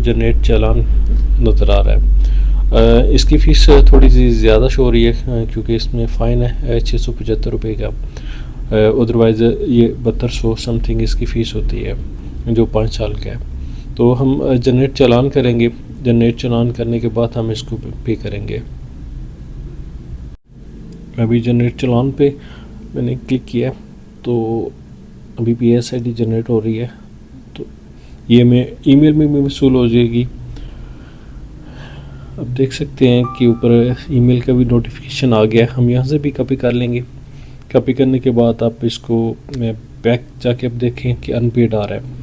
Generate चालान नज़र आ रहा है। इसकी फ़ीस थोड़ी सी ज़्यादा शो हो रही है क्योंकि इसमें फ़ाइन है 675 रुपये का। अदरवाइज़ ये 7200 समथिंग इसकी फ़ीस होती है जो 5 साल का है। तो हम जनरेट चालान करेंगे। जनरेट चालान करने के बाद हम इसको पे करेंगे। अभी जनरेट चालान पे मैंने क्लिक किया तो अभी PSID जनरेट हो रही है। तो ये मैं ईमेल में भी वसूल हो जाएगी। अब देख सकते हैं कि ऊपर ईमेल का भी नोटिफिकेशन आ गया। हम यहाँ से भी कॉपी कर लेंगे। कॉपी करने के बाद आप इसको बैक जाके अब देखें कि अनपेड आ रहा है।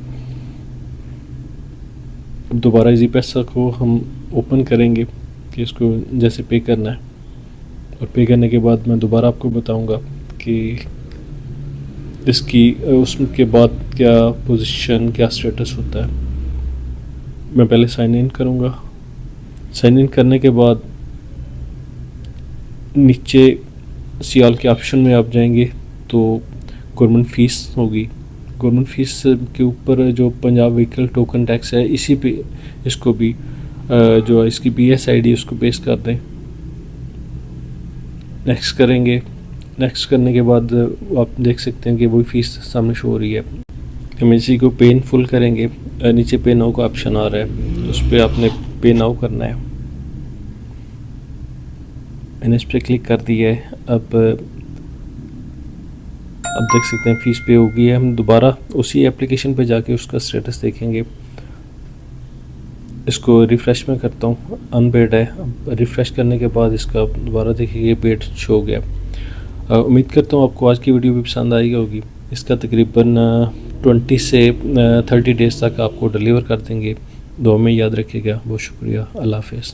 अब दोबारा इजी पैसा को हम ओपन करेंगे कि इसको जैसे पे करना है, और पे करने के बाद मैं दोबारा आपको बताऊंगा कि इसकी उसके बाद क्या पोजीशन, क्या स्टेटस होता है। मैं पहले साइन इन करूंगा। साइन इन करने के बाद नीचे सियाल के ऑप्शन में आप जाएंगे तो गवर्नमेंट फ़ीस होगी। गवर्नमेंट फ़ीस के ऊपर जो पंजाब व्हीकल टोकन टैक्स है इसी पे इसको भी जो इसकी PSID उसको पेश कर दें। नेक्स्ट करेंगे। नेक्स्ट करने के बाद आप देख सकते हैं कि वही फ़ीस सामने शो हो रही है। हम इसी को पे इन फुल करेंगे। नीचे पे नाउ का ऑप्शन आ रहा है, उस पर आपने पे नाउ करना है। मैंने इस पर क्लिक कर दिया है। अब देख सकते हैं फ़ीस पे हो गई है। हम दोबारा उसी एप्लीकेशन पे जाके उसका स्टेटस देखेंगे। इसको रिफ़्रेश में करता हूँ, अनपेड है। अब रिफ़्रेश करने के बाद इसका दोबारा देखिए पेड शो हो गया। उम्मीद करता हूँ आपको आज की वीडियो भी पसंद आई होगी। इसका तकरीबन 20 से 30 डेज़ तक आपको डिलीवर कर देंगे। दुआ में याद रखिएगा। बहुत शुक्रिया। अल्लाह हाफ़िज़।